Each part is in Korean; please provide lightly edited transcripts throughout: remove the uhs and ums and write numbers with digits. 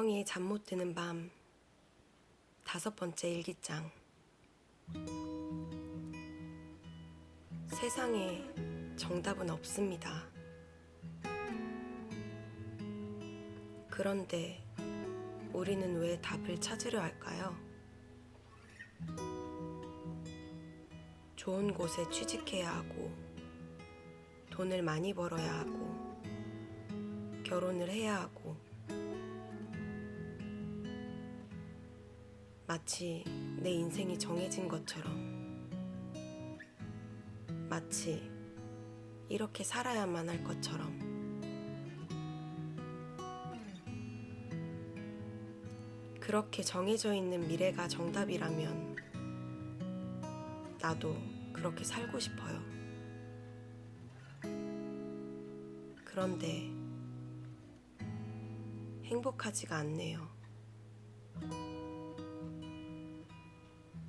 조용히 잠 못 드는 밤 5번째 일기장. 세상에 정답은 없습니다. 그런데 우리는 왜 답을 찾으려 할까요? 좋은 곳에 취직해야 하고, 돈을 많이 벌어야 하고, 결혼을 해야 하고, 마치 내 인생이 정해진 것처럼, 마치 이렇게 살아야만 할 것처럼. 그렇게 정해져 있는 미래가 정답이라면 나도 그렇게 살고 싶어요. 그런데 행복하지가 않네요.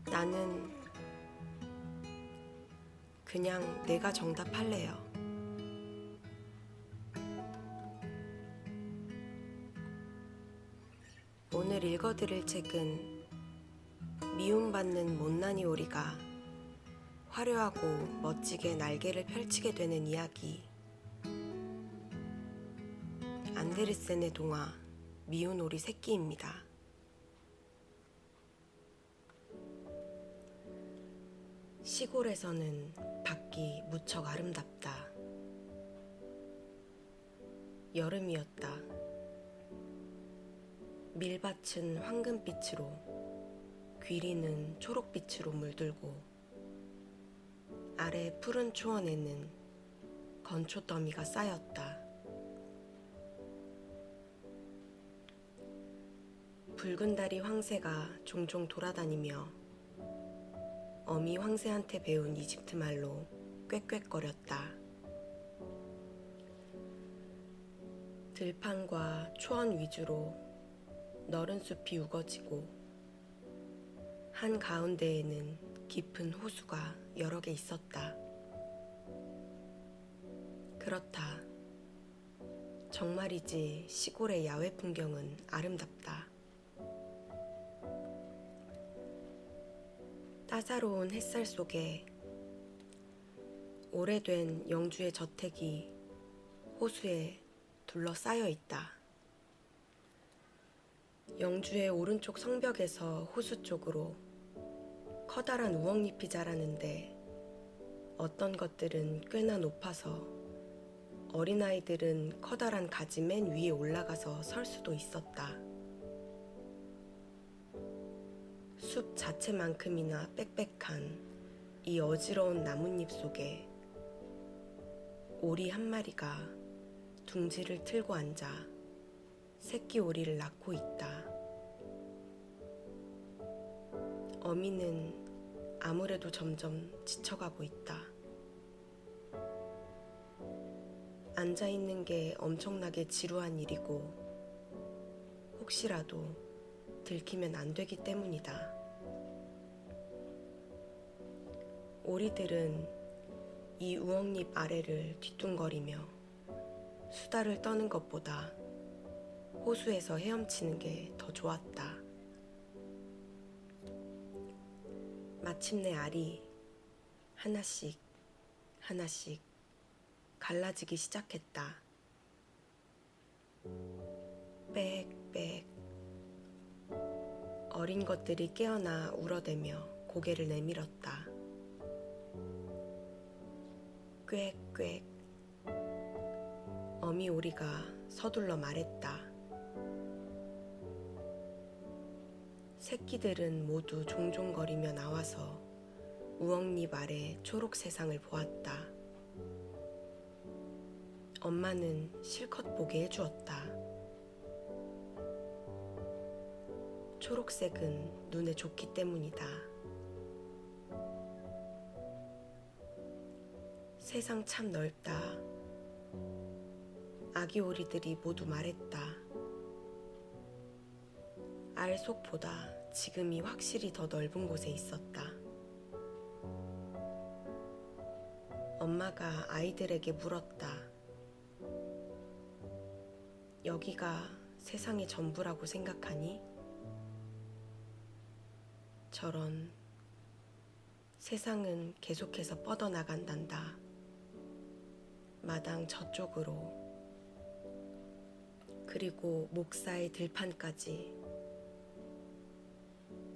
나는 그냥 내가 정답할래요. 오늘 읽어드릴 책은 미움받는 못난이 오리가 화려하고 멋지게 날개를 펼치게 되는 이야기, 안데르센의 동화 미운 오리 새끼입니다. 시골에서는 밖이 무척 아름답다. 여름이었다. 밀밭은 황금빛으로, 귀리는 초록빛으로 물들고, 아래 푸른 초원에는 건초 더미가 쌓였다. 붉은 다리 황새가 종종 돌아다니며 어미 황새한테 배운 이집트 말로 꽥꽥거렸다. 들판과 초원 위주로 너른 숲이 우거지고 한가운데에는 깊은 호수가 여러 개 있었다. 그렇다. 정말이지 시골의 야외 풍경은 아름답다. 따사로운 햇살 속에 오래된 영주의 저택이 호수에 둘러싸여 있다. 영주의 오른쪽 성벽에서 호수 쪽으로 커다란 우엉잎이 자라는데 어떤 것들은 꽤나 높아서 어린아이들은 커다란 가지 맨 위에 올라가서 설 수도 있었다. 숲 자체만큼이나 빽빽한 이 어지러운 나뭇잎 속에 오리 한 마리가 둥지를 틀고 앉아 새끼 오리를 낳고 있다. 어미는 아무래도 점점 지쳐가고 있다. 앉아있는 게 엄청나게 지루한 일이고 혹시라도 들키면 안 되기 때문이다. 오리들은 이 우엉잎 아래를 뒤뚱거리며 수다를 떠는 것보다 호수에서 헤엄치는 게 더 좋았다. 마침내 알이 하나씩 하나씩 갈라지기 시작했다. 빽빽. 어린 것들이 깨어나 울어대며 고개를 내밀었다. 꽥꽥. 어미 오리가 서둘러 말했다. 새끼들은 모두 종종거리며 나와서 우엉잎 아래 초록 세상을 보았다. 엄마는 실컷 보게 해주었다. 초록색은 눈에 좋기 때문이다. 세상 참 넓다. 아기 오리들이 모두 말했다. 알 속보다 지금이 확실히 더 넓은 곳에 있었다. 엄마가 아이들에게 물었다. 여기가 세상의 전부라고 생각하니? 저런, 세상은 계속해서 뻗어나간단다. 마당 저쪽으로. 그리고 목사의 들판까지.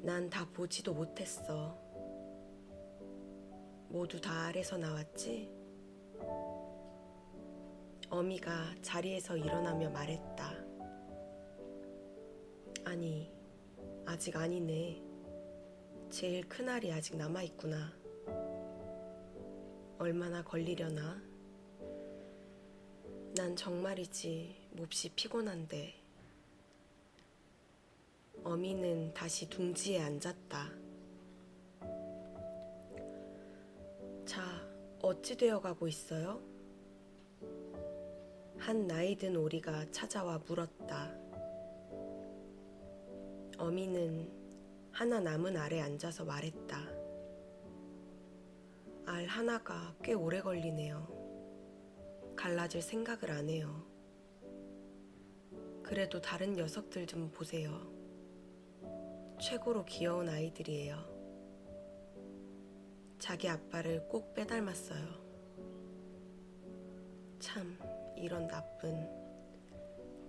난 다 보지도 못했어. 모두 다 아래서 나왔지? 어미가 자리에서 일어나며 말했다. 아니, 아직 아니네. 제일 큰 알이 아직 남아있구나. 얼마나 걸리려나? 난 정말이지 몹시 피곤한데. 어미는 다시 둥지에 앉았다. 자, 어찌 되어가고 있어요? 한 나이든 오리가 찾아와 물었다. 어미는 하나 남은 알에 앉아서 말했다. 알 하나가 꽤 오래 걸리네요. 갈라질 생각을 안 해요. 그래도 다른 녀석들 좀 보세요. 최고로 귀여운 아이들이에요. 자기 아빠를 꼭 빼닮았어요. 참, 이런 나쁜.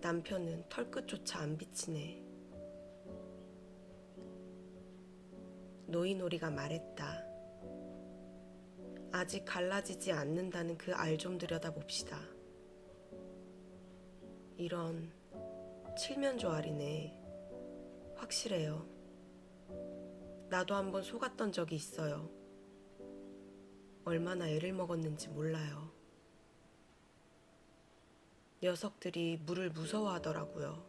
남편은 털끝조차 안 비치네. 노인오리가 말했다. 아직 갈라지지 않는다는 그 알 좀 들여다봅시다. 이런 칠면조 알이네. 확실해요. 나도 한번 속았던 적이 있어요. 얼마나 애를 먹었는지 몰라요. 녀석들이 물을 무서워하더라고요.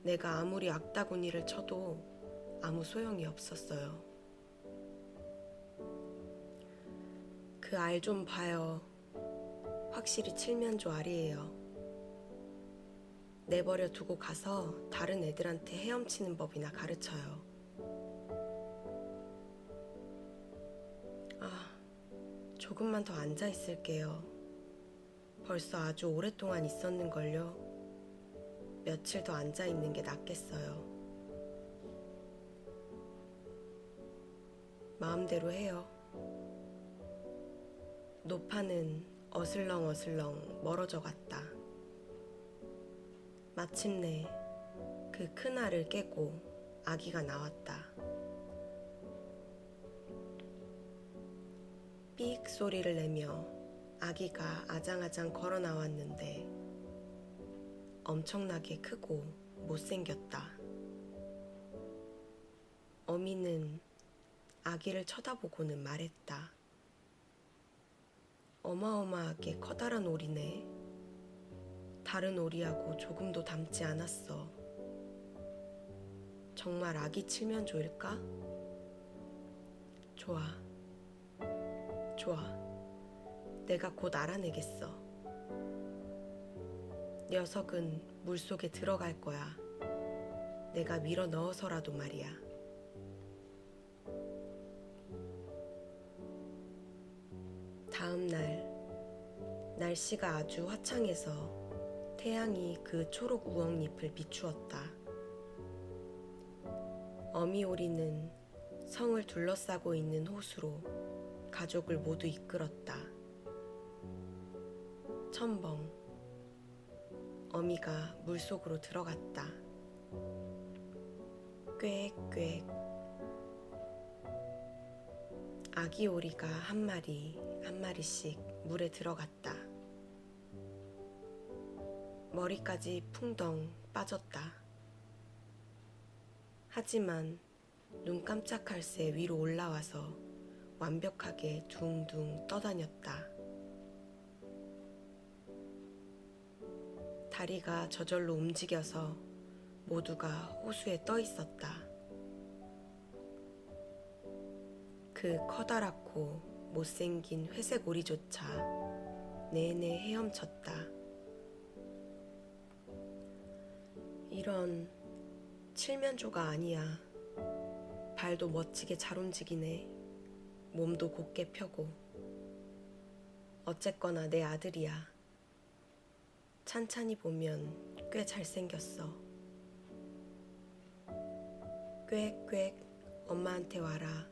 내가 아무리 악다구니를 쳐도 아무 소용이 없었어요. 그 알 좀 봐요. 확실히 칠면조 알이에요. 내버려 두고 가서 다른 애들한테 헤엄치는 법이나 가르쳐요. 아, 조금만 더 앉아 있을게요. 벌써 아주 오랫동안 있었는걸요. 며칠 더 앉아 있는 게 낫겠어요. 마음대로 해요. 노파는 어슬렁어슬렁 멀어져 갔다. 마침내 그 큰 알을 깨고 아기가 나왔다. 삑 소리를 내며 아기가 아장아장 걸어 나왔는데 엄청나게 크고 못생겼다. 어미는 아기를 쳐다보고는 말했다. 어마어마하게 커다란 오리네. 다른 오리하고 조금도 닮지 않았어. 정말 아기 칠면조일까? 좋아. 좋아. 내가 곧 알아내겠어. 녀석은 물속에 들어갈 거야. 내가 밀어 넣어서라도 말이야. 다음 날, 날씨가 아주 화창해서 태양이 그 초록 우엉잎을 비추었다. 어미오리는 성을 둘러싸고 있는 호수로 가족을 모두 이끌었다. 첨벙, 어미가 물속으로 들어갔다. 꽥꽥. 아기 오리가 한 마리 한 마리씩 물에 들어갔다. 머리까지 풍덩 빠졌다. 하지만 눈 깜짝할 새 위로 올라와서 완벽하게 둥둥 떠다녔다. 다리가 저절로 움직여서 모두가 호수에 떠 있었다. 그 커다랗고 못생긴 회색 오리조차 내내 헤엄쳤다. 이런 칠면조가 아니야. 발도 멋지게 잘 움직이네. 몸도 곧게 펴고. 어쨌거나 내 아들이야. 찬찬히 보면 꽤 잘생겼어. 꽥꽥 엄마한테 와라.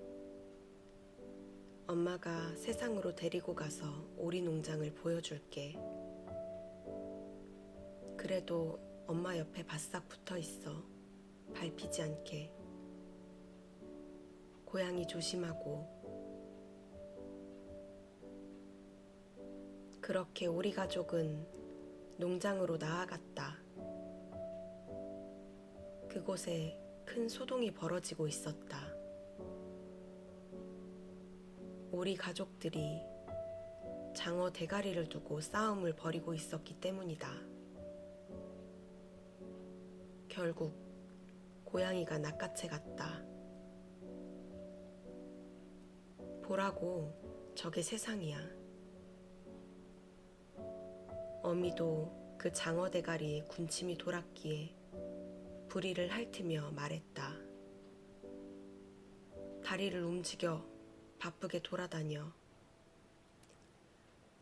엄마가 세상으로 데리고 가서 오리 농장을 보여줄게. 그래도 엄마 옆에 바싹 붙어 있어. 밟히지 않게. 고양이 조심하고. 그렇게 우리 가족은 농장으로 나아갔다. 그곳에 큰 소동이 벌어지고 있었다. 우리 가족들이 장어 대가리를 두고 싸움을 벌이고 있었기 때문이다. 결국 고양이가 낚아채 갔다. 보라고, 저게 세상이야. 어미도 그 장어 대가리에 군침이 돌았기에 부리를 핥으며 말했다. 다리를 움직여 바쁘게 돌아다녀.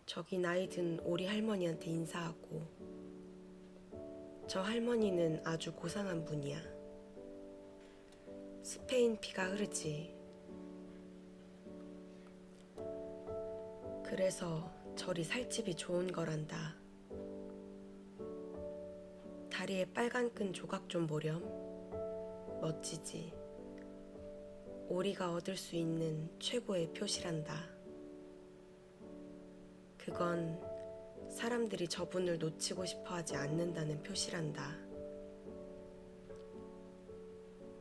저기 나이 든 오리 할머니한테 인사하고. 저 할머니는 아주 고상한 분이야. 스페인 피가 흐르지. 그래서 저리 살집이 좋은 거란다. 다리에 빨간 끈 조각 좀 보렴. 멋지지. 오리가 얻을 수 있는 최고의 표시란다. 그건 사람들이 저분을 놓치고 싶어 하지 않는다는 표시란다.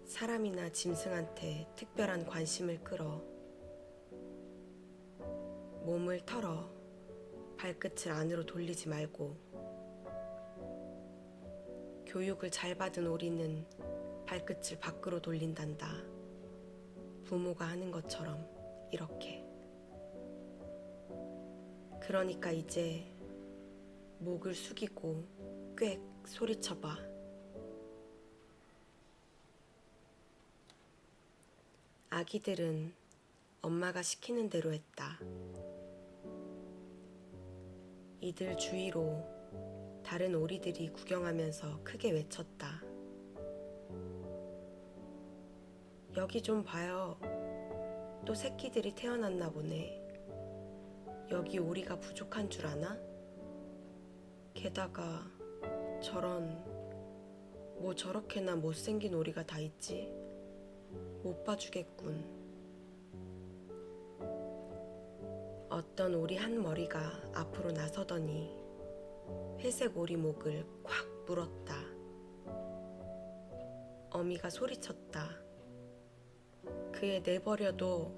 사람이나 짐승한테 특별한 관심을 끌어. 몸을 털어. 발끝을 안으로 돌리지 말고. 교육을 잘 받은 오리는 발끝을 밖으로 돌린단다. 부모가 하는 것처럼 이렇게. 그러니까 이제 목을 숙이고 꽥 소리쳐봐. 아기들은 엄마가 시키는 대로 했다. 이들 주위로 다른 오리들이 구경하면서 크게 외쳤다. 여기 좀 봐요. 또 새끼들이 태어났나 보네. 여기 오리가 부족한 줄 아나? 게다가 저런, 뭐 저렇게나 못생긴 오리가 다 있지? 못 봐주겠군. 어떤 오리 한 머리가 앞으로 나서더니 회색 오리 목을 콱 물었다. 어미가 소리쳤다. 그 애 내버려둬.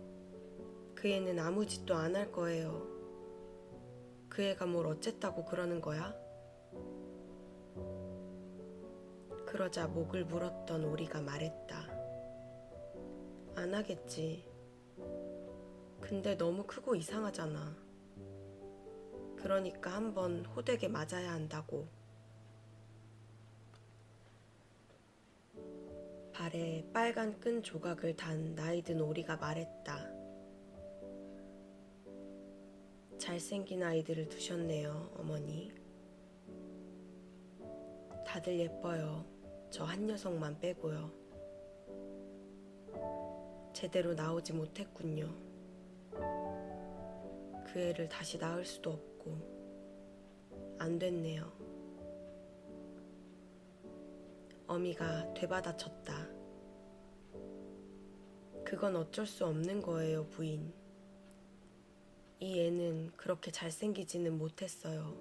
그 애는 아무 짓도 안 할 거예요. 그 애가 뭘 어쨌다고 그러는 거야? 그러자 목을 물었던 오리가 말했다. 안 하겠지. 근데 너무 크고 이상하잖아. 그러니까 한번 호되게 맞아야 한다고. 발에 빨간 끈 조각을 단 나이든 오리가 말했다. 잘생긴 아이들을 두셨네요, 어머니. 다들 예뻐요. 저 한 녀석만 빼고요. 제대로 나오지 못했군요. 그 애를 다시 낳을 수도 없고 안 됐네요. 어미가 되받아쳤다. 그건 어쩔 수 없는 거예요, 부인. 이 애는 그렇게 잘생기지는 못했어요.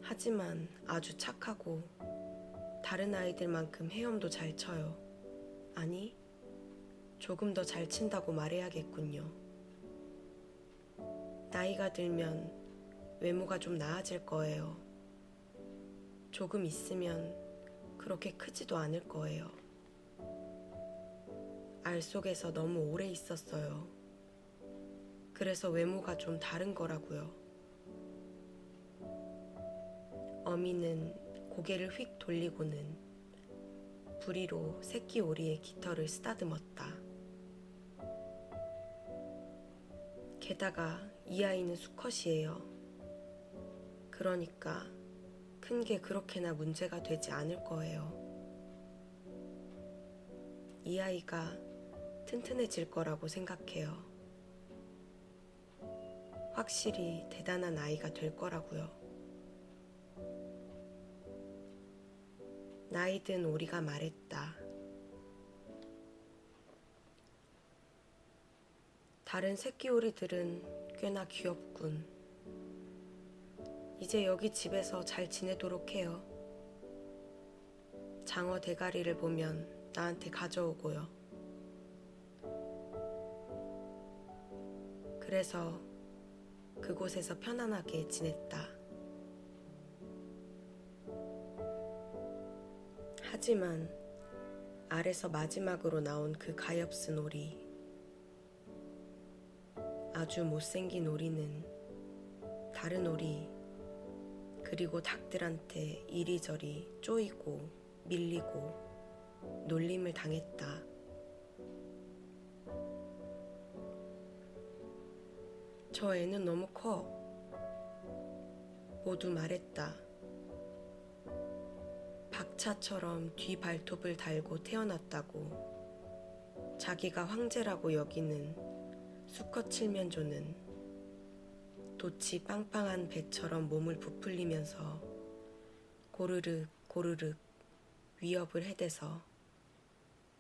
하지만 아주 착하고 다른 아이들만큼 헤엄도 잘 쳐요. 아니, 조금 더 잘 친다고 말해야겠군요. 나이가 들면 외모가 좀 나아질 거예요. 조금 있으면 그렇게 크지도 않을 거예요. 알 속에서 너무 오래 있었어요. 그래서 외모가 좀 다른 거라고요. 어미는 고개를 휙 돌리고는 부리로 새끼 오리의 깃털을 쓰다듬었다. 게다가 이 아이는 수컷이에요. 그러니까 큰 게 그렇게나 문제가 되지 않을 거예요. 이 아이가 튼튼해질 거라고 생각해요. 확실히 대단한 아이가 될 거라고요. 나이 든 오리가 말했다. 다른 새끼 오리들은 꽤나 귀엽군. 이제 여기 집에서 잘 지내도록 해요. 장어 대가리를 보면 나한테 가져오고요. 그래서 그곳에서 편안하게 지냈다. 하지만 알에서 마지막으로 나온 그 가엾은 오리, 아주 못생긴 오리는 다른 오리 그리고 닭들한테 이리저리 쪼이고 밀리고 놀림을 당했다. 저 애는 너무 커. 모두 말했다. 박차처럼 뒤 발톱을 달고 태어났다고 자기가 황제라고 여기는 수컷 칠면조는 돛이 빵빵한 배처럼 몸을 부풀리면서 고르륵 고르륵 위협을 해대서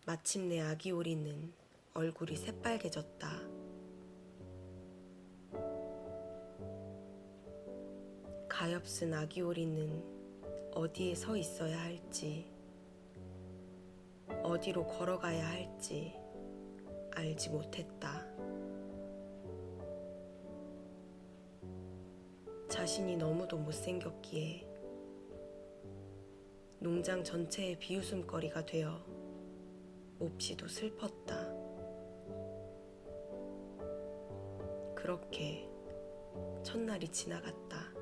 마침내 아기 오리는 얼굴이 새빨개졌다. 가엾은 아기 오리는 어디에 서 있어야 할지, 어디로 걸어가야 할지 알지 못했다. 자신이 너무도 못생겼기에 농장 전체의 비웃음거리가 되어 몹시도 슬펐다. 그렇게 첫날이 지나갔다.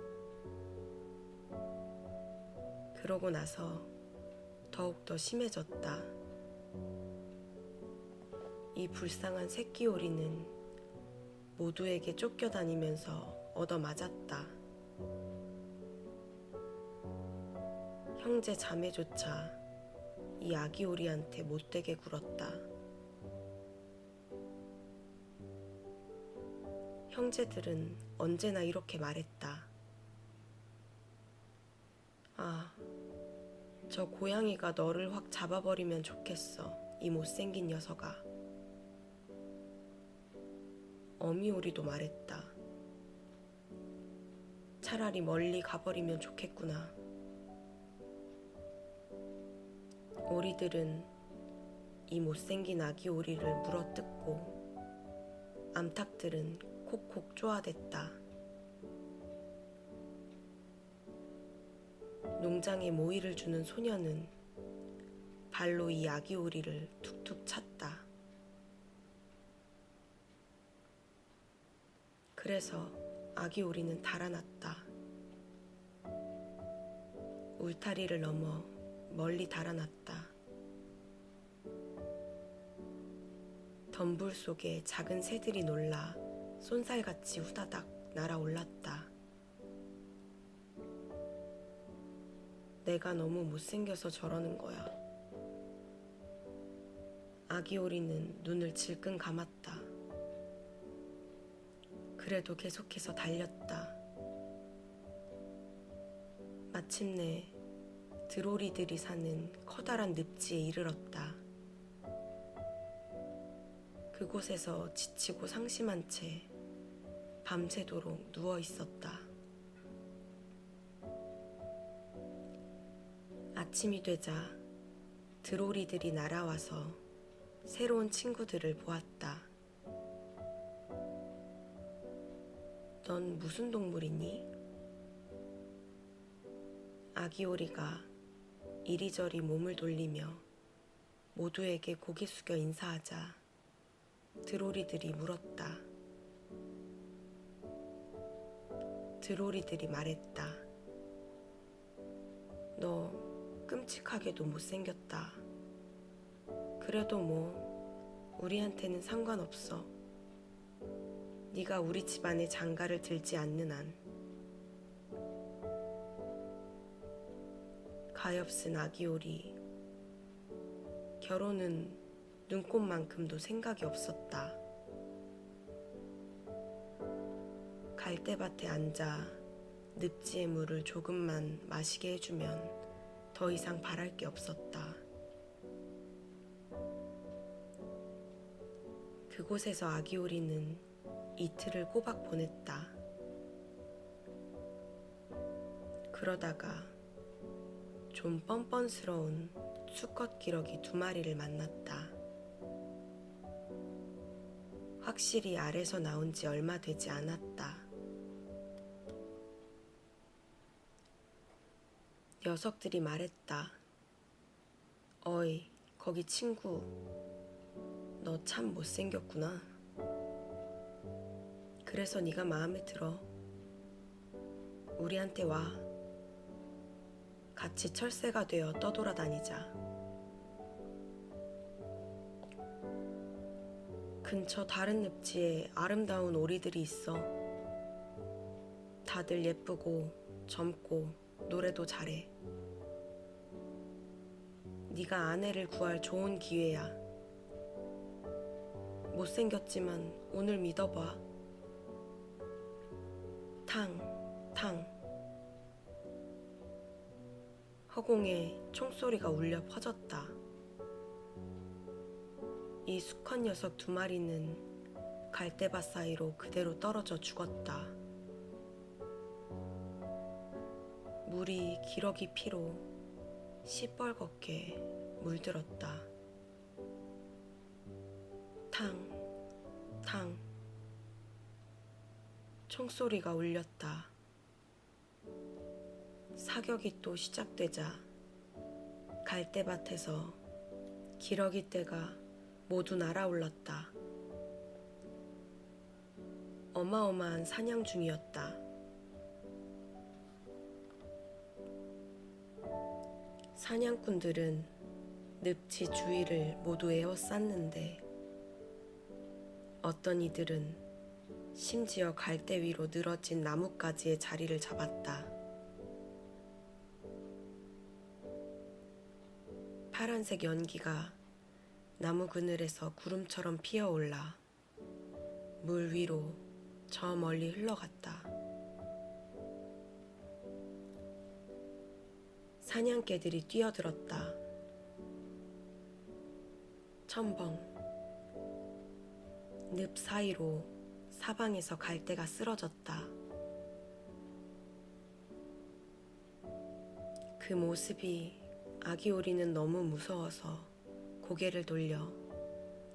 그러고 나서 더욱더 심해졌다. 이 불쌍한 새끼 오리는 모두에게 쫓겨다니면서 얻어맞았다. 형제 자매조차 이 아기 오리한테 못되게 굴었다. 형제들은 언제나 이렇게 말했다. 아, 저 고양이가 너를 확 잡아버리면 좋겠어, 이 못생긴 녀석아. 어미오리도 말했다. 차라리 멀리 가버리면 좋겠구나. 오리들은 이 못생긴 아기 오리를 물어뜯고 암탉들은 콕콕 쪼아댔다. 농장에 모이를 주는 소녀는 발로 이 아기 오리를 툭툭 찼다. 그래서 아기 오리는 달아났다. 울타리를 넘어 멀리 달아났다. 덤불 속에 작은 새들이 놀라 쏜살같이 후다닥 날아올랐다. 내가 너무 못생겨서 저러는 거야. 아기 오리는 눈을 질끈 감았다. 그래도 계속해서 달렸다. 마침내 드로리들이 사는 커다란 늪지에 이르렀다. 그곳에서 지치고 상심한 채 밤새도록 누워 있었다. 아침이 되자 드로리들이 날아와서 새로운 친구들을 보았다. 넌 무슨 동물이니? 아기 오리가 이리저리 몸을 돌리며 모두에게 고개 숙여 인사하자 드로리들이 물었다. 드로리들이 말했다. 너 끔찍하게도 못생겼다. 그래도 뭐 우리한테는 상관없어. 네가 우리 집안의 장가를 들지 않는 한. 가엾은 아기 오리. 결혼은 눈꽃만큼도 생각이 없었다. 갈대밭에 앉아 늪지의 물을 조금만 마시게 해주면 더 이상 바랄 게 없었다. 그곳에서 아기 오리는 이틀을 꼬박 보냈다. 그러다가 좀 뻔뻔스러운 수컷 기러기 2마리를 만났다. 확실히 알에서 나온 지 얼마 되지 않았다. 녀석들이 말했다. 어이, 거기 친구. 너 참 못생겼구나. 그래서 네가 마음에 들어. 우리한테 와. 같이 철새가 되어 떠돌아다니자. 근처 다른 늪지에 아름다운 오리들이 있어. 다들 예쁘고 젊고 노래도 잘해. 네가 아내를 구할 좋은 기회야. 못생겼지만 오늘 믿어봐. 탕, 탕. 허공에 총소리가 울려 퍼졌다. 이 수컷 녀석 2마리는 갈대밭 사이로 그대로 떨어져 죽었다. 물이 기러기 피로 시뻘겋게 물들었다. 탕, 탕. 총소리가 울렸다. 사격이 또 시작되자 갈대밭에서 기러기 떼가 모두 날아올랐다. 어마어마한 사냥 중이었다. 사냥꾼들은 늪지 주위를 모두 에워쌌는데 어떤 이들은 심지어 갈대 위로 늘어진 나뭇가지의 자리를 잡았다. 파란색 연기가 나무 그늘에서 구름처럼 피어올라 물 위로 저 멀리 흘러갔다. 사냥개들이 뛰어들었다. 첨벙. 늪 사이로 사방에서 갈대가 쓰러졌다. 그 모습이 아기 오리는 너무 무서워서 고개를 돌려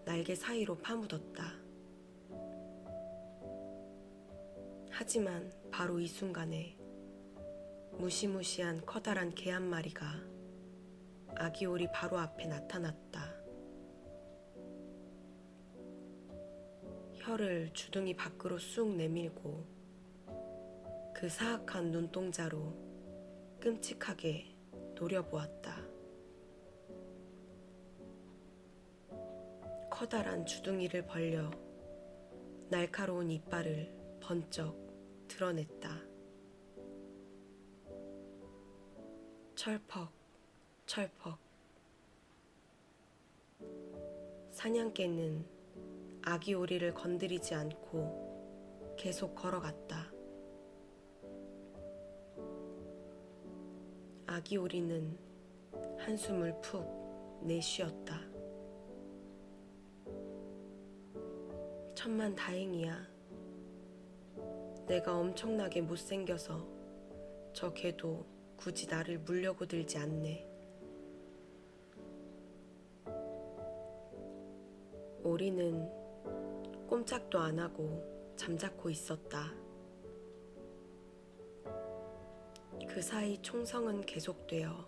날개 사이로 파묻었다. 하지만 바로 이 순간에 무시무시한 커다란 개 한 마리가 아기 오리 바로 앞에 나타났다. 혀를 주둥이 밖으로 쑥 내밀고 그 사악한 눈동자로 끔찍하게 노려보았다. 커다란 주둥이를 벌려 날카로운 이빨을 번쩍 드러냈다. 철퍽, 철퍽. 사냥개는 아기 오리를 건드리지 않고 계속 걸어갔다. 아기 오리는 한숨을 푹 내쉬었다. 천만 다행이야. 내가 엄청나게 못생겨서 저 개도 굳이 나를 물려고 들지 않네. 오리는 꼼짝도 안 하고 잠자코 있었다. 그 사이 총성은 계속되어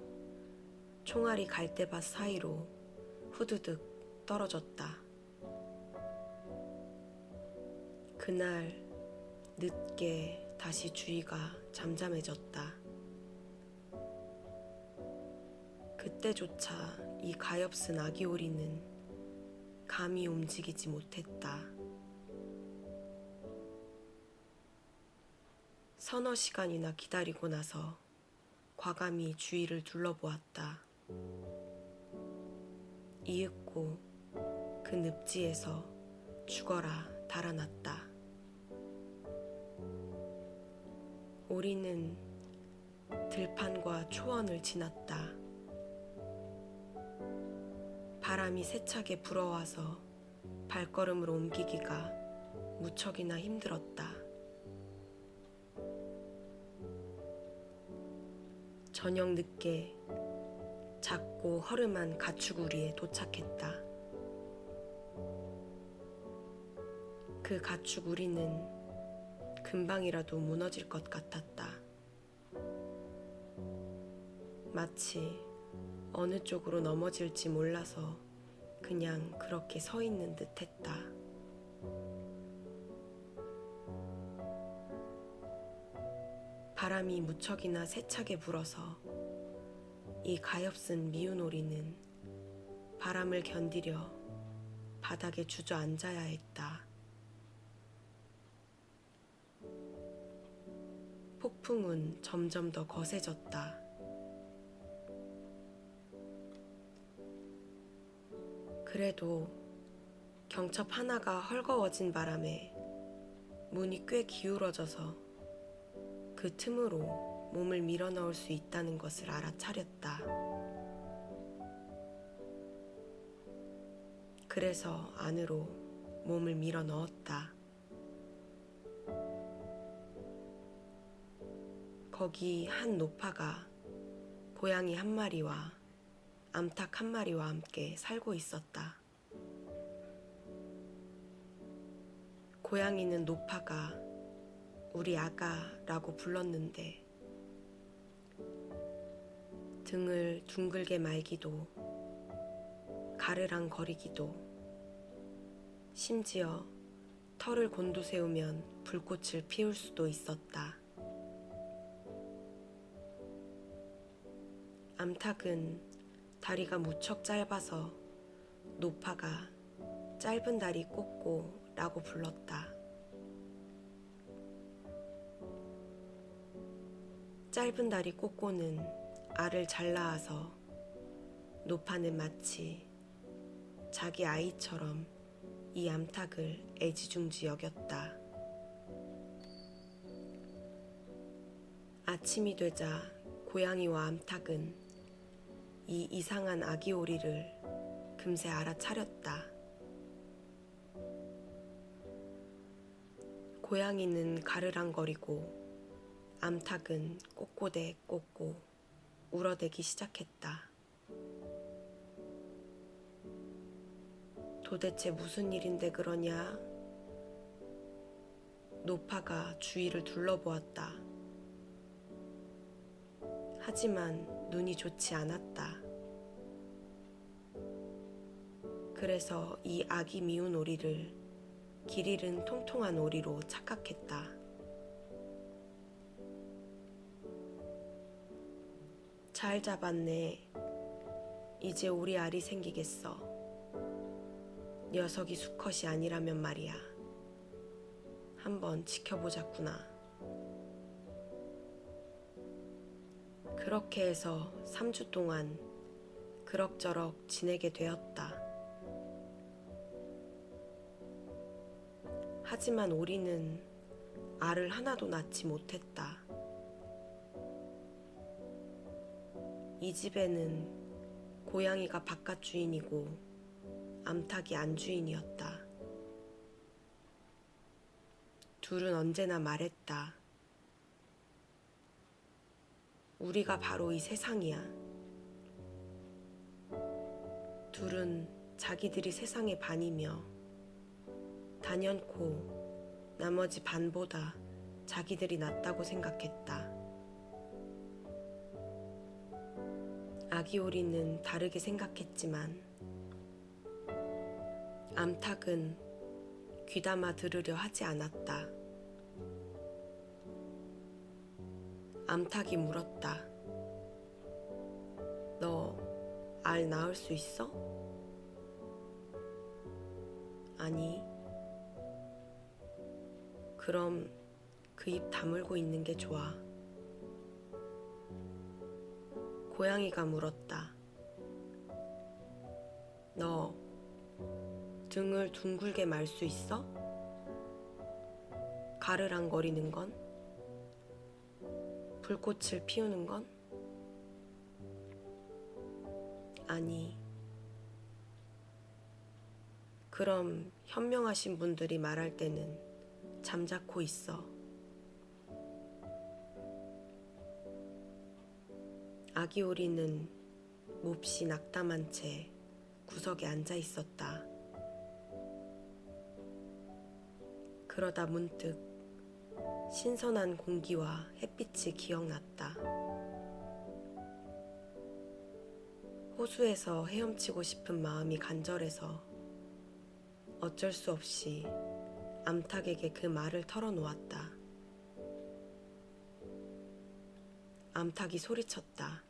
총알이 갈대밭 사이로 후두득 떨어졌다. 그날 늦게 다시 주위가 잠잠해졌다. 그때조차 이 가엾은 아기 오리는 감히 움직이지 못했다. 서너 시간이나 기다리고 나서 과감히 주위를 둘러보았다. 이윽고 그 늪지에서 죽어라 달아났다. 오리는 들판과 초원을 지났다. 바람이 세차게 불어와서 발걸음을 옮기기가 무척이나 힘들었다. 저녁 늦게 작고 허름한 가축우리에 도착했다. 그 가축우리는 금방이라도 무너질 것 같았다. 마치 어느 쪽으로 넘어질지 몰라서 그냥 그렇게 서 있는 듯 했다. 바람이 무척이나 세차게 불어서 이 가엾은 미운 오리는 바람을 견디려 바닥에 주저앉아야 했다. 폭풍은 점점 더 거세졌다. 그래도 경첩 하나가 헐거워진 바람에 문이 꽤 기울어져서 그 틈으로 몸을 밀어넣을 수 있다는 것을 알아차렸다. 그래서 안으로 몸을 밀어넣었다. 거기 한 노파가 고양이 한 마리와 암탉 한 마리와 함께 살고 있었다. 고양이는 노파가 우리 아가라고 불렀는데 등을 둥글게 말기도 가르랑거리기도 심지어 털을 곤두세우면 불꽃을 피울 수도 있었다. 암탉은 다리가 무척 짧아서 노파가 짧은 다리 꼬꼬라고 불렀다. 짧은 다리 꼬꼬는 알을 잘 낳아서 노파는 마치 자기 아이처럼 이 암탉을 애지중지 여겼다. 아침이 되자 고양이와 암탉은 이 이상한 아기 오리를 금세 알아차렸다. 고양이는 가르랑거리고 암탉은 꼬꼬대 꼬꼬 울어대기 시작했다. 도대체 무슨 일인데 그러냐? 노파가 주위를 둘러보았다. 하지만 눈이 좋지 않았다. 그래서 이 아기 미운 오리를 길 잃은 통통한 오리로 착각했다. 잘 잡았네. 이제 우리 알이 생기겠어. 녀석이 수컷이 아니라면 말이야. 한번 지켜보자꾸나. 그렇게 해서 3주 동안 그럭저럭 지내게 되었다. 하지만 오리는 알을 하나도 낳지 못했다. 이 집에는 고양이가 바깥 주인이고 암탉이 안 주인이었다. 둘은 언제나 말했다. 우리가 바로 이 세상이야. 둘은 자기들이 세상의 반이며 단연코 나머지 반보다 자기들이 낫다고 생각했다. 아기 오리는 다르게 생각했지만 암탉은 귀담아 들으려 하지 않았다. 암탉이 물었다. 너 알 낳을 수 있어? 아니. 그럼 그 입 다물고 있는 게 좋아. 고양이가 물었다. 너 등을 둥글게 말 수 있어? 가르랑거리는 건? 불꽃을 피우는 건? 아니, 그럼 현명하신 분들이 말할 때는 잠자코 있어. 아기 오리는 몹시 낙담한 채 구석에 앉아 있었다. 그러다 문득 신선한 공기와 햇빛이 기억났다. 호수에서 헤엄치고 싶은 마음이 간절해서 어쩔 수 없이 암탉에게 그 말을 털어놓았다. 암탉이 소리쳤다.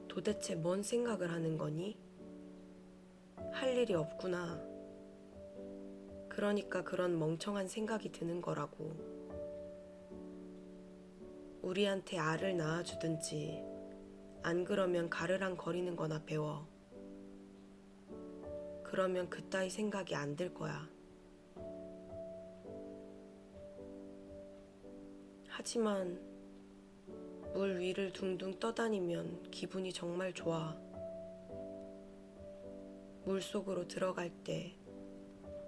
도대체 뭔 생각을 하는 거니? 할 일이 없구나. 그러니까 그런 멍청한 생각이 드는 거라고. 우리한테 알을 낳아주든지 안 그러면 가르랑거리는 거나 배워. 그러면 그따위 생각이 안 들 거야. 하지만 물 위를 둥둥 떠다니면 기분이 정말 좋아. 물속으로 들어갈 때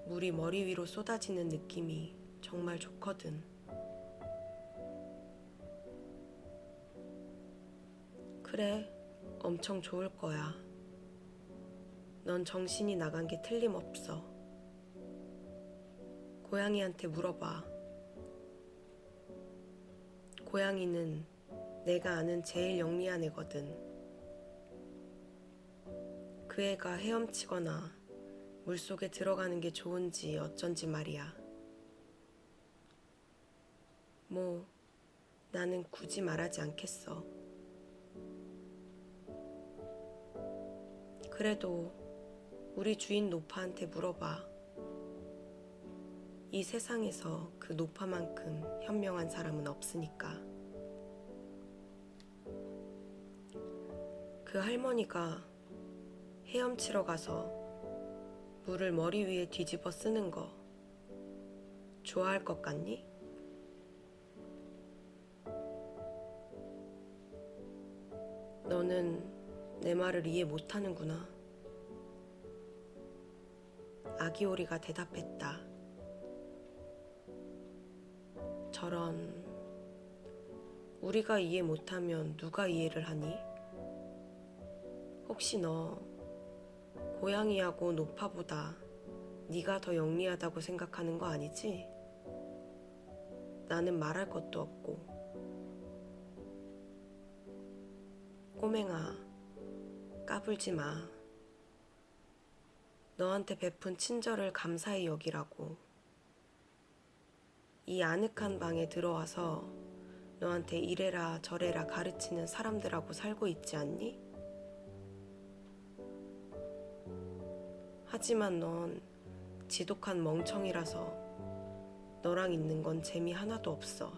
물이 머리 위로 쏟아지는 느낌이 정말 좋거든. 그래, 엄청 좋을 거야. 넌 정신이 나간 게 틀림없어. 고양이한테 물어봐. 고양이는 내가 아는 제일 영리한 애거든. 그 애가 헤엄치거나 물속에 들어가는 게 좋은지 어쩐지 말이야. 뭐, 나는 굳이 말하지 않겠어. 그래도 우리 주인 노파한테 물어봐. 이 세상에서 그 노파만큼 현명한 사람은 없으니까. 그 할머니가 헤엄치러 가서 물을 머리 위에 뒤집어 쓰는 거 좋아할 것 같니? 너는 내 말을 이해 못하는구나. 아기 오리가 대답했다. 저런, 우리가 이해 못하면 누가 이해를 하니? 혹시 너 고양이하고 노파보다 네가 더 영리하다고 생각하는 거 아니지? 나는 말할 것도 없고. 꼬맹아, 까불지 마. 너한테 베푼 친절을 감사히 여기라고. 이 아늑한 방에 들어와서 너한테 이래라 저래라 가르치는 사람들하고 살고 있지 않니? 하지만 넌 지독한 멍청이라서 너랑 있는 건 재미 하나도 없어.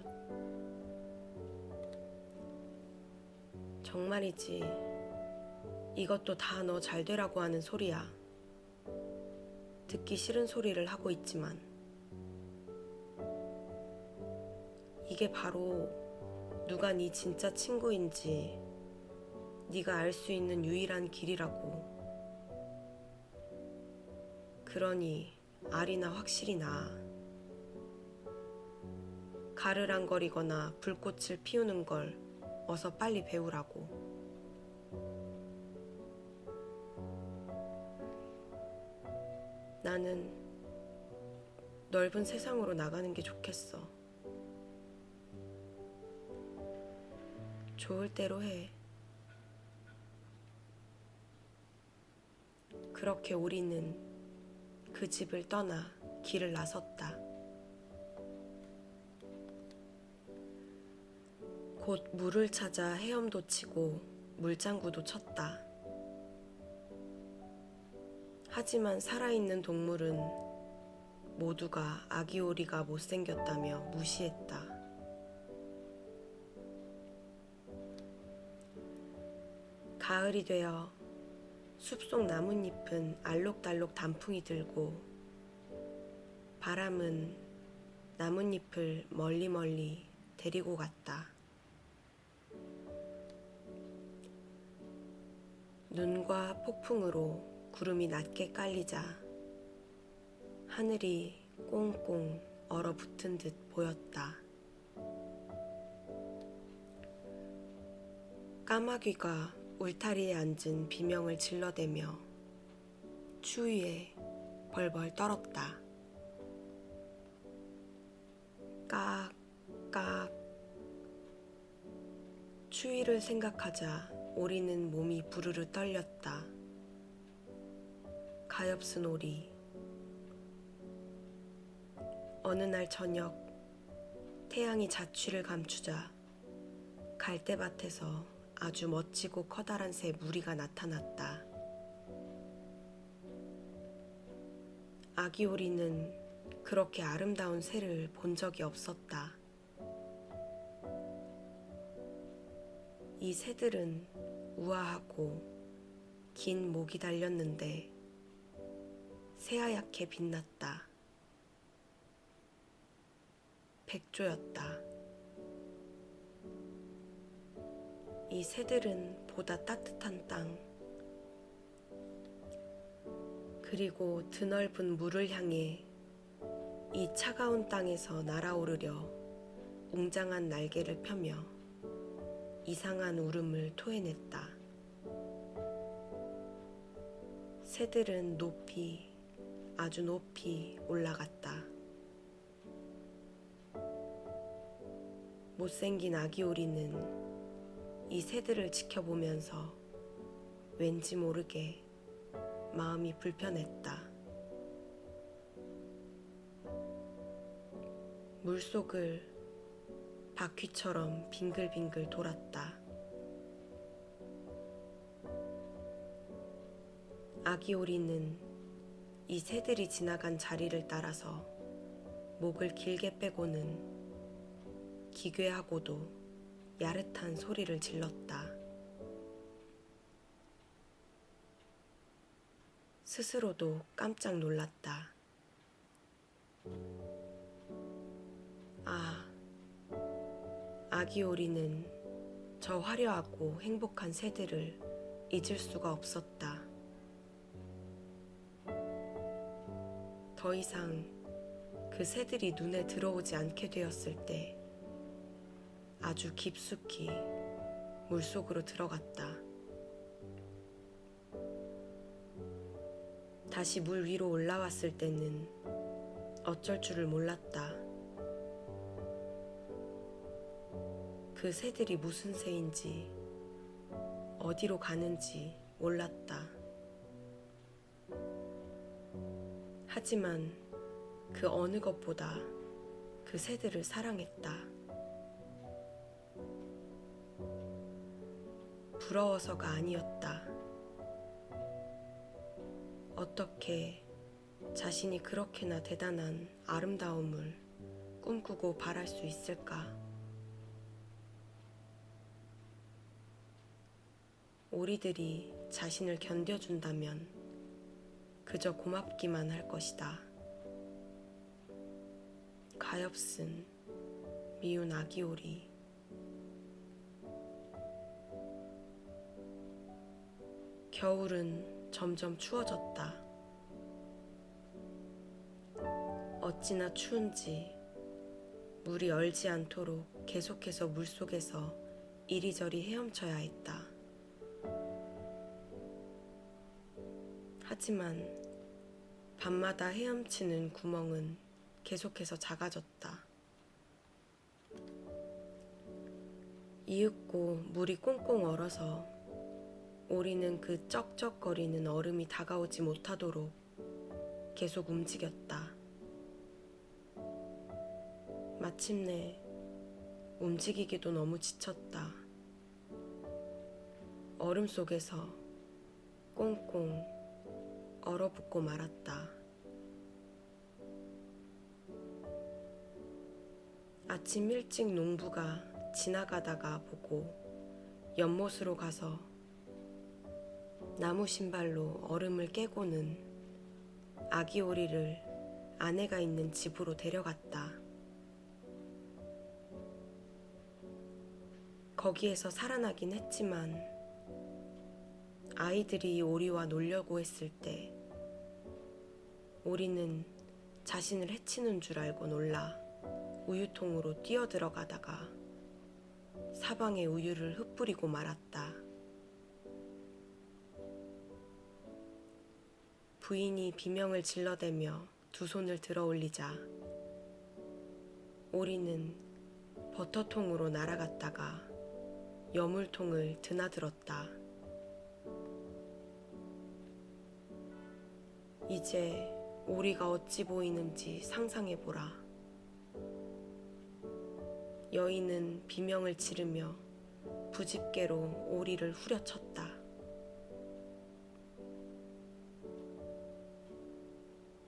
정말이지. 이것도 다 너 잘 되라고 하는 소리야. 듣기 싫은 소리를 하고 있지만 이게 바로 누가 네 진짜 친구인지 네가 알 수 있는 유일한 길이라고. 그러니 알이나 확실히 나. 가르랑거리거나 불꽃을 피우는 걸 어서 빨리 배우라고. 나는 넓은 세상으로 나가는 게 좋겠어. 좋을 대로 해. 그렇게 우리는 그 집을 떠나 길을 나섰다. 곧 물을 찾아 헤엄도 치고 물장구도 쳤다. 하지만 살아있는 동물은 모두가 아기 오리가 못생겼다며 무시했다. 가을이 되어 숲속 나뭇잎은 알록달록 단풍이 들고 바람은 나뭇잎을 멀리 데리고 갔다. 눈과 폭풍으로 구름이 낮게 깔리자 하늘이 꽁꽁 얼어붙은 듯 보였다. 까마귀가 울타리에 앉은 비명을 질러대며 추위에 벌벌 떨었다. 깍깍. 추위를 생각하자 오리는 몸이 부르르 떨렸다. 가엾은 오리. 어느 날 저녁 태양이 자취를 감추자 갈대밭에서 아주 멋지고 커다란 새 무리가 나타났다. 아기 오리는 그렇게 아름다운 새를 본 적이 없었다. 이 새들은 우아하고 긴 목이 달렸는데 새하얗게 빛났다. 백조였다. 이 새들은 보다 따뜻한 땅, 그리고 드넓은 물을 향해 이 차가운 땅에서 날아오르려 웅장한 날개를 펴며 이상한 울음을 토해냈다. 새들은 높이, 아주 높이 올라갔다. 못생긴 아기 오리는 이 새들을 지켜보면서 왠지 모르게 마음이 불편했다. 물속을 바퀴처럼 빙글빙글 돌았다. 아기 오리는 이 새들이 지나간 자리를 따라서 목을 길게 빼고는 기괴하고도 야릇한 소리를 질렀다. 스스로도 깜짝 놀랐다. 아기 오리는 저 화려하고 행복한 새들을 잊을 수가 없었다. 더 이상 그 새들이 눈에 들어오지 않게 되었을 때 아주 깊숙이 물속으로 들어갔다. 다시 물 위로 올라왔을 때는 어쩔 줄을 몰랐다. 그 새들이 무슨 새인지 어디로 가는지 몰랐다. 하지만 그 어느 것보다 그 새들을 사랑했다. 부러워서가 아니었다. 어떻게 자신이 그렇게나 대단한 아름다움을 꿈꾸고 바랄 수 있을까? 오리들이 자신을 견뎌준다면 그저 고맙기만 할 것이다. 가엾은 미운 아기 오리. 겨울은 점점 추워졌다. 어찌나 추운지 물이 얼지 않도록 계속해서 물속에서 이리저리 헤엄쳐야 했다. 하지만 밤마다 헤엄치는 구멍은 계속해서 작아졌다. 이윽고 물이 꽁꽁 얼어서 오리는 그 쩍쩍거리는 얼음이 다가오지 못하도록 계속 움직였다. 마침내 움직이기도 너무 지쳤다. 얼음 속에서 꽁꽁 얼어붙고 말았다. 아침 일찍 농부가 지나가다가 보고 연못으로 가서 나무 신발로 얼음을 깨고는 아기 오리를 아내가 있는 집으로 데려갔다. 거기에서 살아나긴 했지만 아이들이 오리와 놀려고 했을 때 오리는 자신을 해치는 줄 알고 놀라 우유통으로 뛰어들어가다가 사방에 우유를 흩뿌리고 말았다. 부인이 비명을 질러대며 두 손을 들어 올리자 오리는 버터통으로 날아갔다가 여물통을 드나들었다. 이제 오리가 어찌 보이는지 상상해보라. 여인은 비명을 지르며 부집개로 오리를 후려쳤다.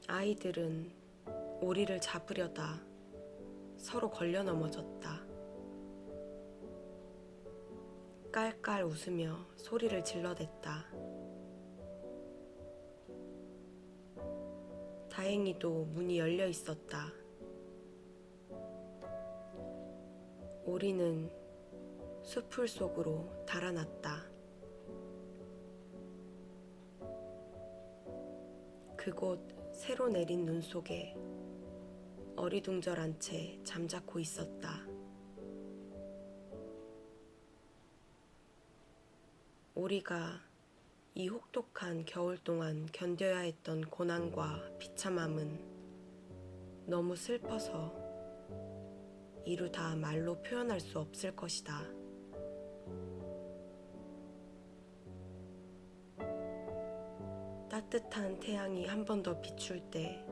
아이들은 오리를 잡으려다 서로 걸려 넘어졌다. 깔깔 웃으며 소리를 질러댔다. 다행히도 문이 열려 있었다. 오리는 숲풀 속으로 달아났다. 그곳 새로 내린 눈 속에 어리둥절한 채 잠자코 있었다. 오리가 이 혹독한 겨울 동안 견뎌야 했던 고난과 비참함은 너무 슬퍼서 이루 다 말로 표현할 수 없을 것이다. 따뜻한 태양이 한 번 더 비출 때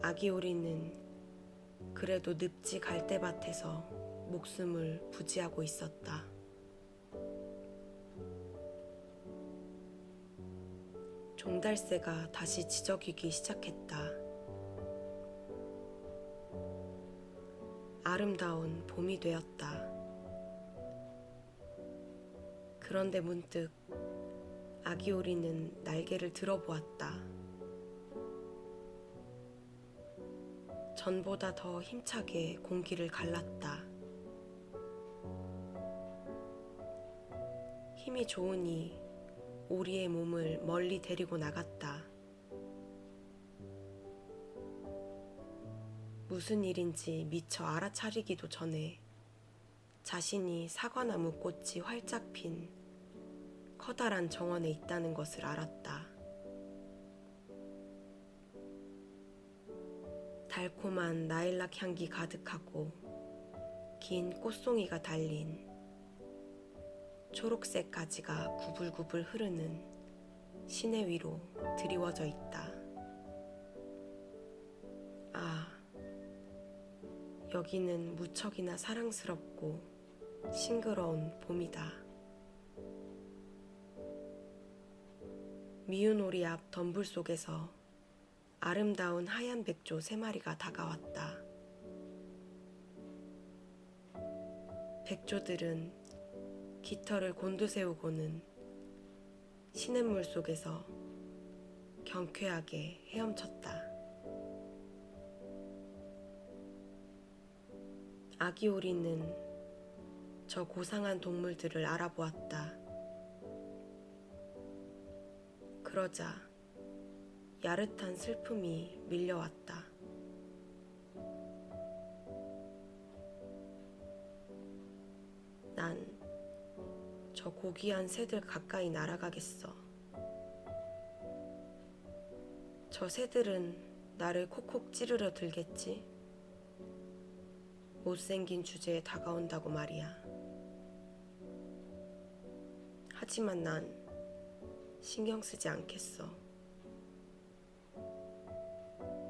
아기 오리는 그래도 늪지 갈대밭에서 목숨을 부지하고 있었다. 종달새가 다시 지저귀기 시작했다. 아름다운 봄이 되었다. 그런데 문득 아기 오리는 날개를 들어보았다. 전보다 더 힘차게 공기를 갈랐다. 힘이 좋으니 오리의 몸을 멀리 데리고 나갔다. 무슨 일인지 미처 알아차리기도 전에 자신이 사과나무 꽃이 활짝 핀 커다란 정원에 있다는 것을 알았다. 달콤한 나일락 향기 가득하고 긴 꽃송이가 달린 초록색 가지가 구불구불 흐르는 시내 위로 드리워져 있다. 아, 여기는 무척이나 사랑스럽고 싱그러운 봄이다. 미운 오리 앞 덤불 속에서 아름다운 하얀 백조 3마리가 다가왔다. 백조들은 깃털을 곤두세우고는 시냇물 속에서 경쾌하게 헤엄쳤다. 아기 오리는 저 고상한 동물들을 알아보았다. 그러자 야릇한 슬픔이 밀려왔다. 난 저 고귀한 새들 가까이 날아가겠어. 저 새들은 나를 콕콕 찌르러 들겠지? 못생긴 주제에 다가온다고 말이야. 하지만 난 신경 쓰지 않겠어.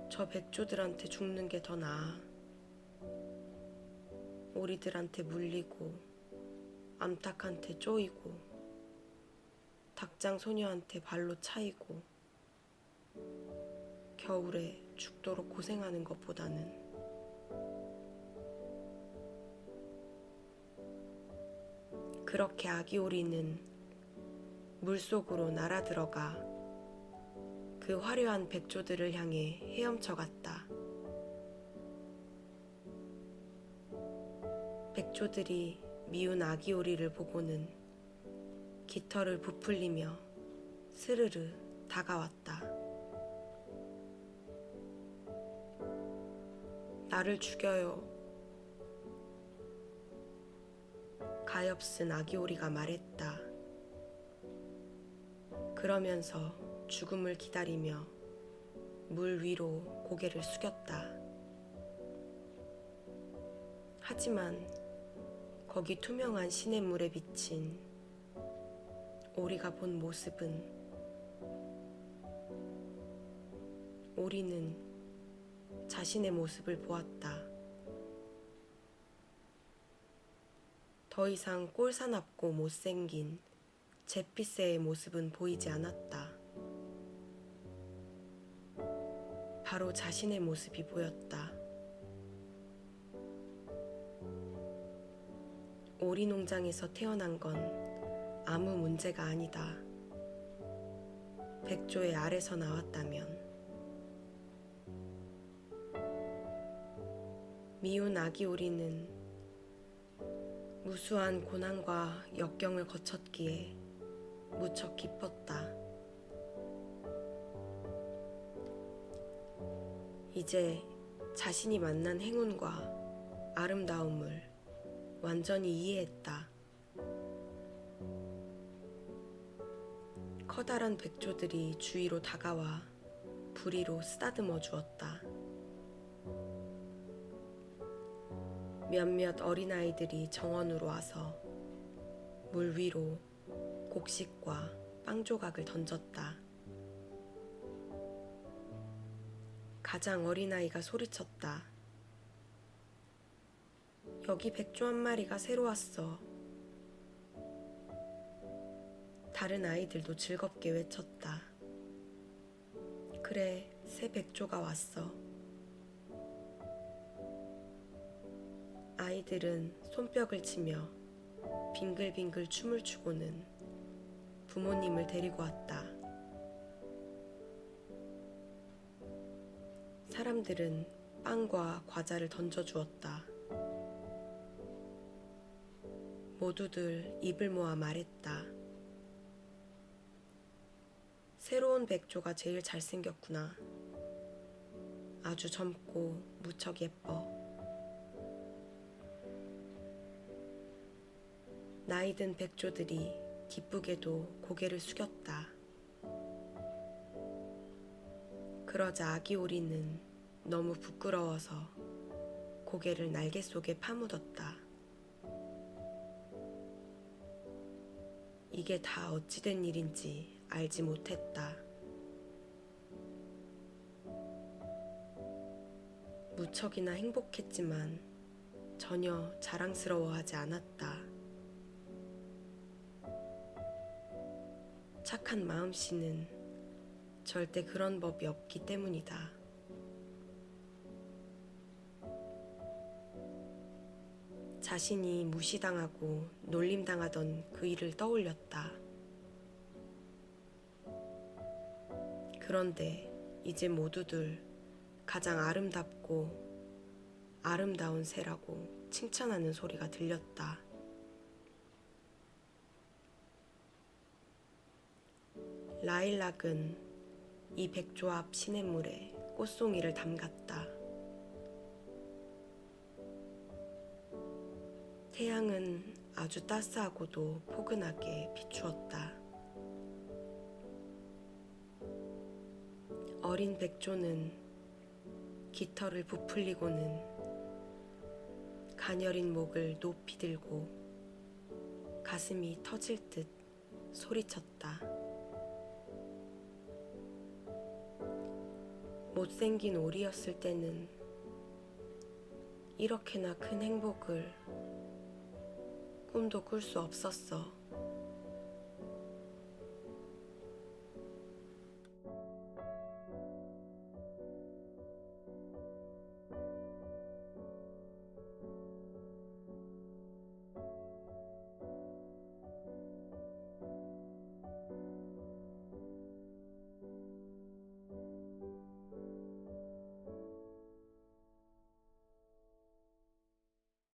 저 백조들한테 죽는 게 더 나아. 오리들한테 물리고 암탉한테 쪼이고 닭장 소녀한테 발로 차이고 겨울에 죽도록 고생하는 것보다는. 그렇게 아기 오리는 물속으로 날아들어가 그 화려한 백조들을 향해 헤엄쳐 갔다. 백조들이 미운 아기 오리를 보고는 깃털을 부풀리며 스르르 다가왔다. 나를 죽여요. 가엾은 아기 오리가 말했다. 그러면서 죽음을 기다리며 물 위로 고개를 숙였다. 하지만 거기 투명한 시냇물에 비친 오리가 본 모습은, 오리는 자신의 모습을 보았다. 더 이상 꼴사납고 못생긴 제피새의 모습은 보이지 않았다. 바로 자신의 모습이 보였다. 오리 농장에서 태어난 건 아무 문제가 아니다. 백조의 알에서 나왔다면. 미운 아기 오리는 무수한 고난과 역경을 거쳤기에 무척 기뻤다. 이제 자신이 만난 행운과 아름다움을 완전히 이해했다. 커다란 백조들이 주위로 다가와 부리로 쓰다듬어 주었다. 몇몇 어린아이들이 정원으로 와서 물 위로 곡식과 빵 조각을 던졌다. 가장 어린아이가 소리쳤다. 여기 백조 한 마리가 새로 왔어. 다른 아이들도 즐겁게 외쳤다. 그래, 새 백조가 왔어. 아이들은 손뼉을 치며 빙글빙글 춤을 추고는 부모님을 데리고 왔다. 사람들은 빵과 과자를 던져주었다. 모두들 입을 모아 말했다. 새로운 백조가 제일 잘생겼구나. 아주 젊고 무척 예뻐. 나이든 백조들이 기쁘게도 고개를 숙였다. 그러자 아기 오리는 너무 부끄러워서 고개를 날개 속에 파묻었다. 이게 다 어찌된 일인지 알지 못했다. 무척이나 행복했지만 전혀 자랑스러워하지 않았다. 착한 마음씨는 절대 그런 법이 없기 때문이다. 자신이 무시당하고 놀림당하던 그 일을 떠올렸다. 그런데 이제 모두들 가장 아름답고 아름다운 새라고 칭찬하는 소리가 들렸다. 라일락은 이 백조 앞 시냇물에 꽃송이를 담갔다. 태양은 아주 따스하고도 포근하게 비추었다. 어린 백조는 깃털을 부풀리고는 가녀린 목을 높이 들고 가슴이 터질 듯 소리쳤다. 못생긴 오리였을 때는 이렇게나 큰 행복을 꿈도 꿀 수 없었어.